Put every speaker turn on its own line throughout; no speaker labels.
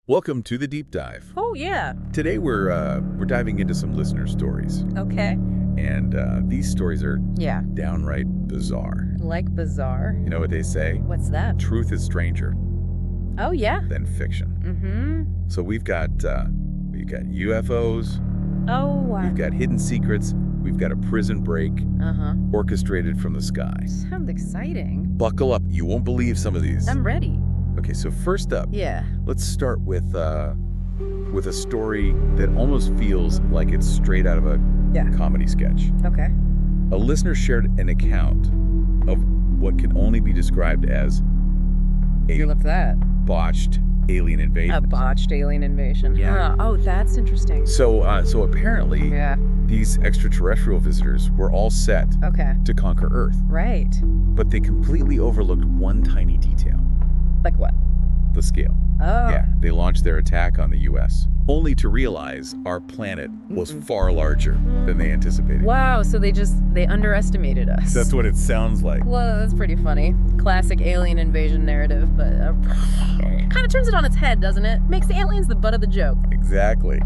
Welcome to the Deep Dive.
Oh, yeah.
Today we're diving into some listener stories.
Okay.
And these stories are
Yeah.
downright bizarre.
Like bizarre.
You know what they say?
What's that?
Truth is stranger
Oh, yeah.
than fiction.
Mm-hmm.
So we've got UFOs,
Oh, wow.
we've got hidden secrets, we've got a prison break
Uh-huh.
orchestrated from the sky.
Sounds exciting.
Buckle up, you won't believe some of these.
I'm ready.
Okay, so first up,
Yeah.
let's start with a story that almost feels like it's straight out of a
Yeah.
comedy sketch.
Okay.
A listener shared an account of what can only be described as
You
a
love that.
botched alien invasion.
A botched alien invasion.
Yeah.
Huh. Oh, that's interesting.
So apparently,
Yeah.
these extraterrestrial visitors were all set
Okay.
to conquer Earth,
Right.
but they completely overlooked one tiny detail:
Like what?
the scale.
Oh.
Yeah, they launched their attack on the U.S., only to realize our planet was far larger than they anticipated.
Wow, so they underestimated us.
That's what it sounds like.
Well, that's pretty funny. Classic alien invasion narrative, but kind of turns it on its head, doesn't it? Makes the aliens the butt of the joke.
Exactly.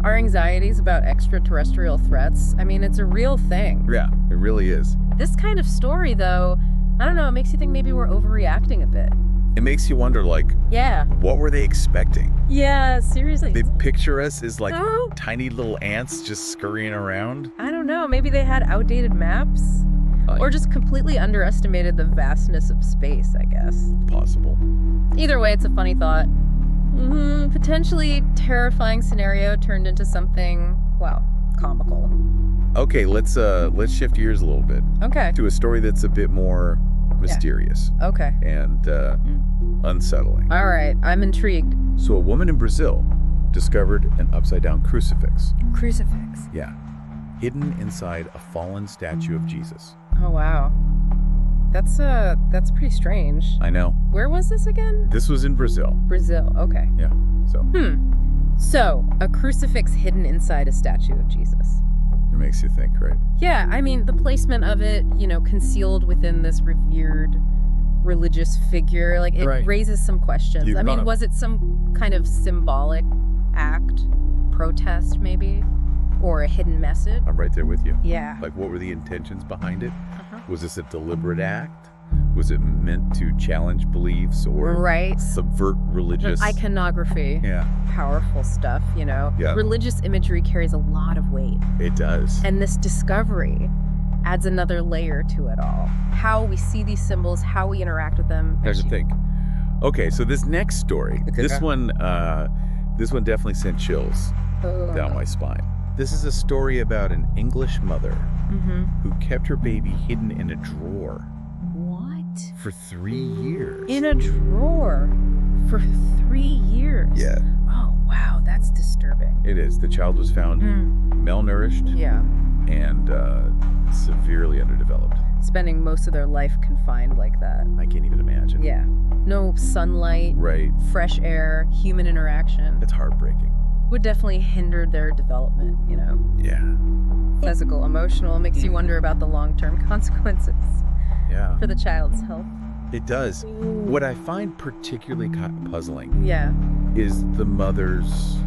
Our anxieties about extraterrestrial threats, I mean, it's a real thing.
Yeah, it really is.
This kind of story, though, I don't know, it makes you think maybe we're overreacting a bit.
It makes you wonder, like,
Yeah.
what were they expecting?
Yeah, seriously.
They picture us as like
Oh.
tiny little ants just scurrying around.
I don't know, maybe they had outdated maps? Or just completely underestimated the vastness of space, I guess.
Possible.
Either way, it's a funny thought. Potentially terrifying scenario turned into something, well, comical.
Okay, let's shift gears a little bit
Okay.
to a story that's a bit more mysterious
Okay.
and unsettling.
All right, I'm intrigued.
So a woman in Brazil discovered an upside-down crucifix.
Crucifix.
Yeah, hidden inside a fallen statue of Jesus.
Oh, wow. That's pretty strange.
I know.
Where was this again?
This was in Brazil.
Brazil, okay.
Yeah. So
So, a crucifix hidden inside a statue of Jesus.
it makes you think, right?
Yeah, I mean, the placement of it, concealed within this revered religious figure, like, it
Right.
raises some questions.
You've
I mean,
got 'em.
was it some kind of symbolic act, protest maybe, or a hidden message?
I'm right there with you.
Yeah.
Like, what were the intentions behind it?
Uh-huh.
Was this a deliberate act? Was it meant to challenge beliefs or
Right.
subvert religious?
Iconography.
Yeah,
Powerful stuff,
Yeah.
Religious imagery carries a lot of weight.
it does.
And this discovery adds another layer to it all. How we see these symbols, how we interact with them.
Here's the thing. Okay, so this next story,
Okay.
this one definitely sent chills down my spine. This is a story about an English mother who kept her baby hidden in a drawer
What?
for 3 years.
In a drawer for 3 years?
Yeah,
Oh, wow, that's disturbing.
it is. The child was found malnourished
Yeah.
and severely underdeveloped.
Spending most of their life confined like that.
I can't even imagine.
Yeah. No sunlight,
Right.
fresh air, human interaction.
It's heartbreaking.
Would definitely hinder their development,
Yeah.
Physical, emotional, makes you wonder about the long-term consequences
Yeah.
for the child's health.
It does. What I find particularly puzzling
Yeah,
is the mother's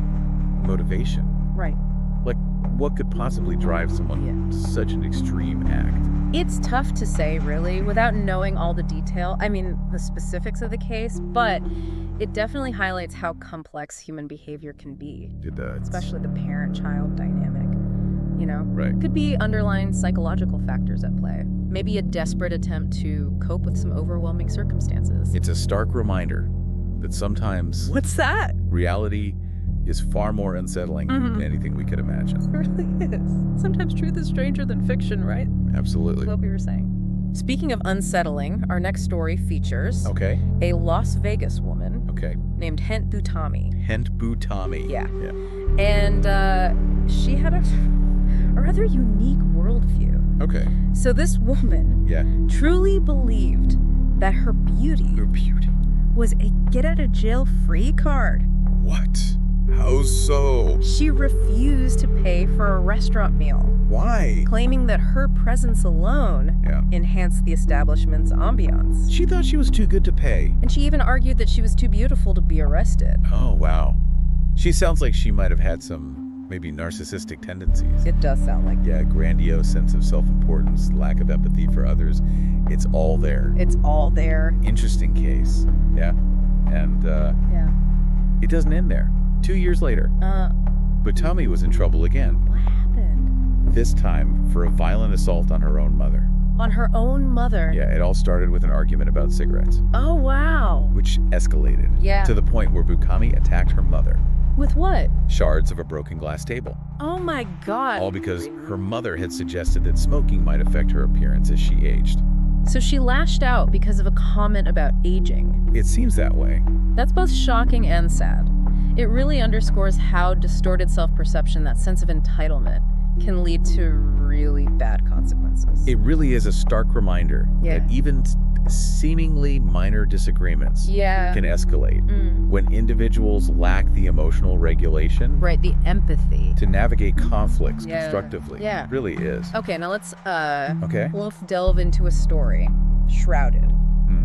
motivation.
right.
Like, what could possibly drive someone to such an extreme act?
It's tough to say, really, without knowing all the detail. I mean, the specifics of the case, but it definitely highlights how complex human behavior can be,
It does.
especially the parent-child dynamic.
Right.
Could be underlying psychological factors at play. Maybe a desperate attempt to cope with some overwhelming circumstances.
It's a stark reminder that sometimes
What's that?
reality is far more unsettling than anything we could imagine.
It really is. Sometimes truth is stranger than fiction, right?
Absolutely.
What we were saying. Speaking of unsettling, our next story features
Okay.
a Las Vegas woman
Okay.
named Hent Butami.
Hent Butami.
Yeah.
Yeah.
And she had a rather unique worldview.
Okay.
So this woman
Yeah.
truly believed that her beauty
Your beauty.
was a get-out-of-jail-free card.
What? How so?
She refused to pay for a restaurant meal,
Why?
claiming that her presence alone enhanced the establishment's ambiance.
She thought she was too good to pay.
And she even argued that she was too beautiful to be arrested.
Oh, wow. She sounds like she might have had some maybe narcissistic tendencies.
It does sound like
Yeah, grandiose sense of self-importance, lack of empathy for others. It's all there.
it's all there.
Interesting case. Yeah. And
Yeah.
it doesn't end there. 2 years later, but Tommy was in trouble again.
What happened?
This time for a violent assault on her own mother.
On her own mother?
Yeah, it all started with an argument about cigarettes,
Oh, wow.
which escalated
Yeah.
to the point where Bukami attacked her mother.
With what?
Shards of a broken glass table.
Oh, my God.
All because her mother had suggested that smoking might affect her appearance as she aged.
So she lashed out because of a comment about aging.
It seems that way.
That's both shocking and sad. It really underscores how distorted self-perception, that sense of entitlement, can lead to really bad consequences.
It really is a stark reminder that even seemingly minor disagreements can escalate when individuals lack the emotional regulation
Right, the empathy.
to navigate conflicts constructively.
Yeah.
It really is.
Okay, now let's
Okay.
let's delve into a story shrouded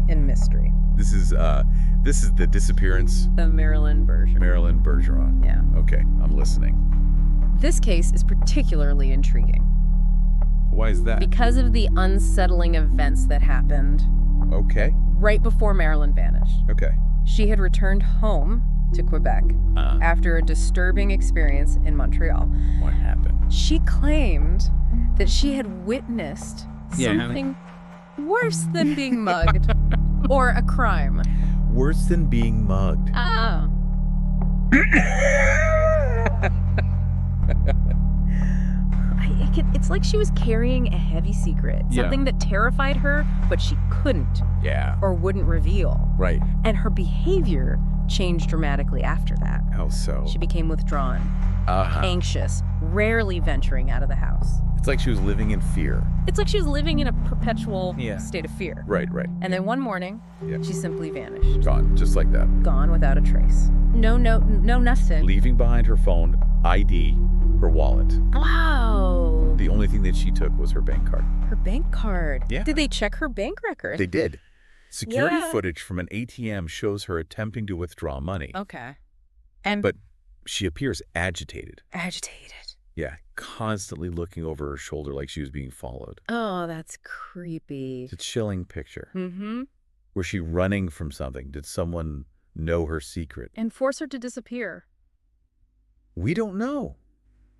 in mystery.
This is the disappearance.
The Marilyn Bergeron.
Marilyn Bergeron.
Yeah.
Okay, I'm listening.
This case is particularly intriguing
Why is that?
because of the unsettling events that happened
Okay.
right before Marilyn vanished.
Okay.
She had returned home to Quebec after a disturbing experience in Montreal.
What happened?
She claimed that she had witnessed something worse than being mugged or a crime.
Worse than being mugged.
Oh. It's like she was carrying a heavy secret, something that terrified her, but she couldn't or wouldn't reveal.
Right.
And her behavior changed dramatically after that.
How so?
She became withdrawn, anxious, rarely venturing out of the house.
It's like she was living in fear.
It's like she was living in a perpetual state of fear.
Right.
And then one morning, she simply vanished.
Gone, just like that.
Gone without a trace. No nothing.
Leaving behind her phone, ID, her wallet.
Wow.
The only thing that she took was her bank card.
Her bank card.
Yeah.
Did they check her bank record?
They did. Security footage from an ATM shows her attempting to withdraw money.
Okay.
But she appears agitated.
Agitated.
Yeah, constantly looking over her shoulder like she was being followed.
Oh, that's creepy.
It's a chilling picture.
Mm-hmm.
Was she running from something? Did someone know her secret?
And force her to disappear.
We don't know.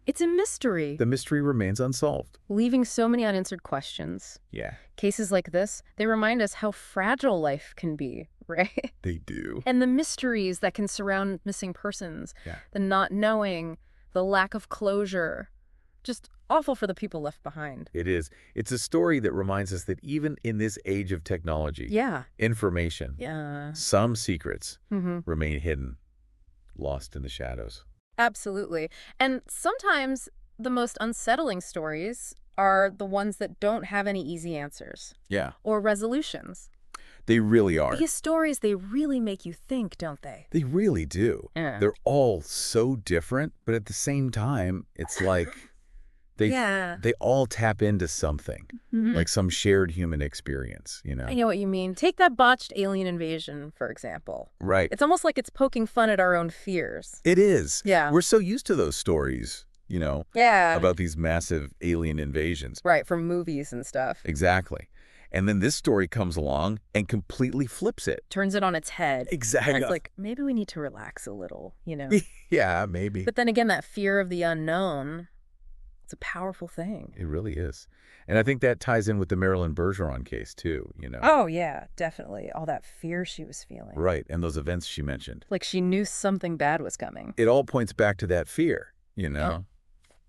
It's a mystery.
The mystery remains unsolved.
Leaving so many unanswered questions.
Yeah.
Cases like this, they remind us how fragile life can be, right?
They do.
And the mysteries that can surround missing persons.
Yeah.
The not knowing, the lack of closure. Just awful for the people left behind.
It is. It's a story that reminds us that even in this age of technology, information, some secrets remain hidden, lost in the shadows.
Absolutely. And sometimes the most unsettling stories are the ones that don't have any easy answers.
Yeah.
Or resolutions.
They really are.
These stories, they really make you think, don't they?
They really do.
Yeah.
They're all so different, but at the same time, it's like they all tap into something, like some shared human experience, you know?
I know what you mean. Take that botched alien invasion, for example.
Right.
It's almost like it's poking fun at our own fears.
It is.
Yeah.
We're so used to those stories, you know?
Yeah.
About these massive alien invasions.
Right, from movies and stuff.
Exactly. And then this story comes along and completely flips it.
Turns it on its head.
Exactly.
And it's like, maybe we need to relax a little, you know?
Yeah, maybe.
But then again, that fear of the unknown, it's a powerful thing.
It really is. And I think that ties in with the Marilyn Bergeron case, too, you know?
Oh, yeah, definitely. All that fear she was feeling.
Right, and those events she mentioned.
Like she knew something bad was coming.
It all points back to that fear, you know?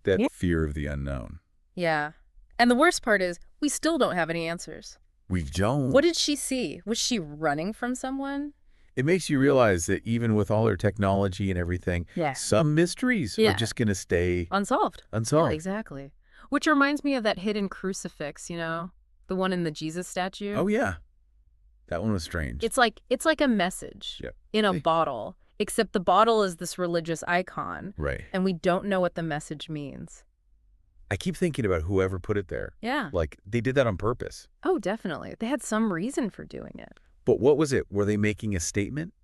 That fear of the unknown.
Yeah. And the worst part is, we still don't have any answers.
We don't.
What did she see? Was she running from someone?
It makes you realize that even with all her technology and everything, some mysteries are just going to stay
unsolved.
Unsolved.
Yeah, exactly. Which reminds me of that hidden crucifix, you know? The one in the Jesus statue.
Oh, yeah. That one was strange.
It's like a message in a bottle. except the bottle is this religious icon.
Right.
And we don't know what the message means.
I keep thinking about whoever put it there.
Yeah.
Like, they did that on purpose.
Oh, definitely. They had some reason for doing it.
But what was it? Were they making a statement?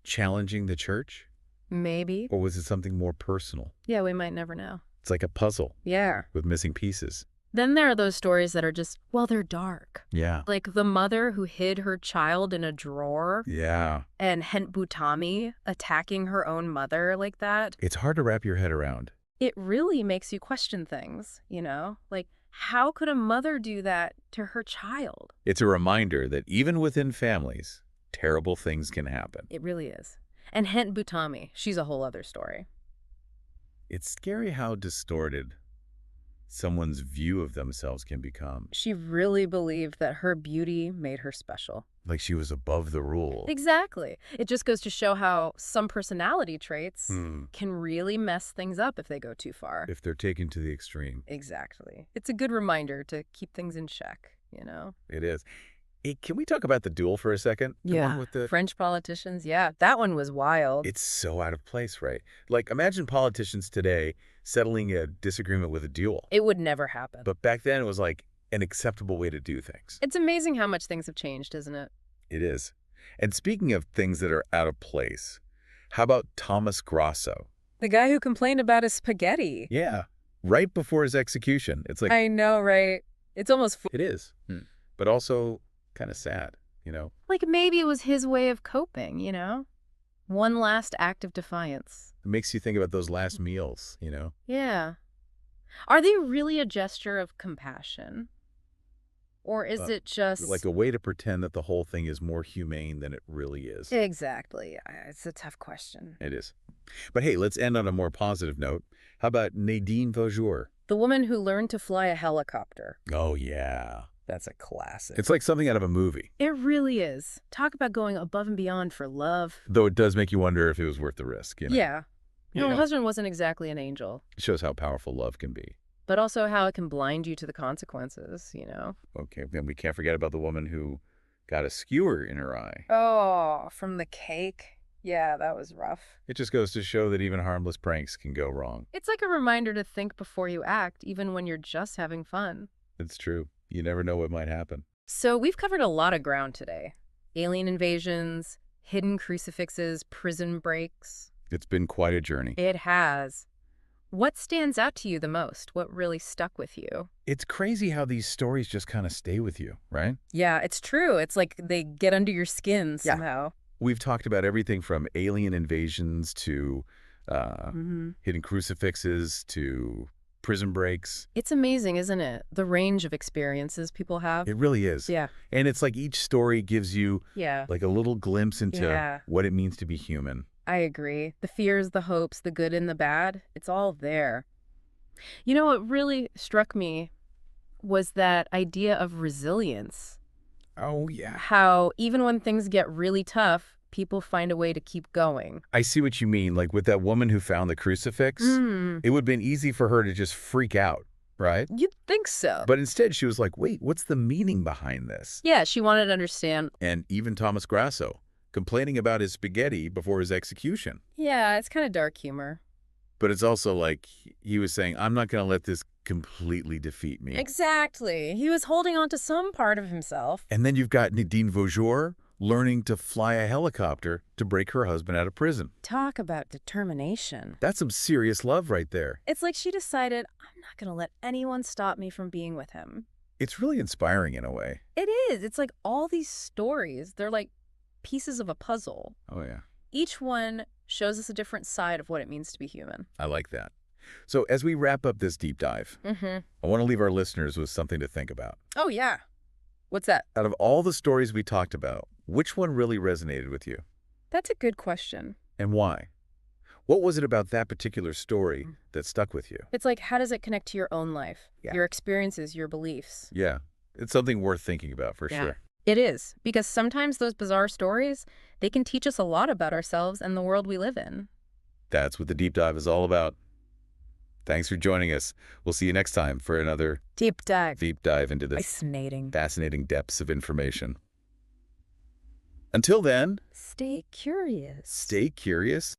Challenging the church?
Maybe.
Or was it something more personal?
Yeah, we might never know.
It's like a puzzle.
Yeah.
With missing pieces.
Then there are those stories that are just, well, they're dark.
Yeah.
Like the mother who hid her child in a drawer.
Yeah.
And Hent Butami attacking her own mother like that.
It's hard to wrap your head around.
It really makes you question things, you know? Like, how could a mother do that to her child?
It's a reminder that even within families, terrible things can happen.
It really is. And Hent Butami, she's a whole other story.
It's scary how distorted someone's view of themselves can become.
She really believed that her beauty made her special.
Like she was above the rule.
Exactly. It just goes to show how some personality traits can really mess things up if they go too far.
If they're taken to the extreme.
Exactly. It's a good reminder to keep things in check, you know?
It is. Hey, can we talk about the duel for a second? The one with the
French politicians. Yeah, that one was wild.
It's so out of place, right? Like, imagine politicians today settling a disagreement with a duel.
It would never happen.
But back then, it was like an acceptable way to do things.
It's amazing how much things have changed, isn't it?
It is. And speaking of things that are out of place, how about Thomas Grasso?
The guy who complained about his spaghetti.
Yeah. Right before his execution. It's like...
I know, right? It's almost...
It is. But also kind of sad, you know?
Like maybe it was his way of coping, you know? One last act of defiance.
It makes you think about those last meals, you know?
Yeah. Are they really a gesture of compassion? Or is it just...
Like a way to pretend that the whole thing is more humane than it really is?
Exactly. It's a tough question.
It is. But hey, let's end on a more positive note. How about Nadine Vaujour?
The woman who learned to fly a helicopter.
Oh, yeah.
That's a classic.
It's like something out of a movie.
It really is. Talk about going above and beyond for love.
Though it does make you wonder if it was worth the risk, you know?
Yeah. Her husband wasn't exactly an angel.
It shows how powerful love can be.
But also how it can blind you to the consequences, you know?
Okay, then we can't forget about the woman who got a skewer in her eye.
Oh, from the cake? Yeah, that was rough.
It just goes to show that even harmless pranks can go wrong.
It's like a reminder to think before you act, even when you're just having fun.
It's true. You never know what might happen.
So we've covered a lot of ground today. Alien invasions, hidden crucifixes, prison breaks.
It's been quite a journey.
It has. What stands out to you the most? What really stuck with you?
It's crazy how these stories just kind of stay with you, right?
Yeah, it's true. It's like they get under your skin somehow.
We've talked about everything from alien invasions to hidden crucifixes to prison breaks.
It's amazing, isn't it? The range of experiences people have.
It really is.
Yeah.
And it's like each story gives you like a little glimpse into what it means to be human.
I agree. The fears, the hopes, the good and the bad, it's all there. You know, what really struck me was that idea of resilience.
Oh, yeah.
How even when things get really tough, people find a way to keep going.
I see what you mean. Like with that woman who found the crucifix, it would have been easy for her to just freak out, right?
You'd think so.
But instead she was like, wait, what's the meaning behind this?
Yeah, she wanted to understand.
And even Thomas Grasso, complaining about his spaghetti before his execution.
Yeah, it's kind of dark humor.
But it's also like he was saying, I'm not going to let this completely defeat me.
Exactly. He was holding on to some part of himself.
And then you've got Nadine Vaujour learning to fly a helicopter to break her husband out of prison.
Talk about determination.
That's some serious love right there.
It's like she decided, I'm not going to let anyone stop me from being with him.
It's really inspiring in a way.
It is. It's like all these stories, they're like pieces of a puzzle.
Oh, yeah.
Each one shows us a different side of what it means to be human.
I like that. So as we wrap up this deep dive, I want to leave our listeners with something to think about.
Oh, yeah. What's that?
Out of all the stories we talked about, which one really resonated with you?
That's a good question.
And why? What was it about that particular story that stuck with you?
It's like, how does it connect to your own life, your experiences, your beliefs?
Yeah, it's something worth thinking about for sure.
It is, because sometimes those bizarre stories, they can teach us a lot about ourselves and the world we live in.
That's what the deep dive is all about. Thanks for joining us. We'll see you next time for another
deep dive
into this
fascinating
depths of information. Until then,
Stay curious.
stay curious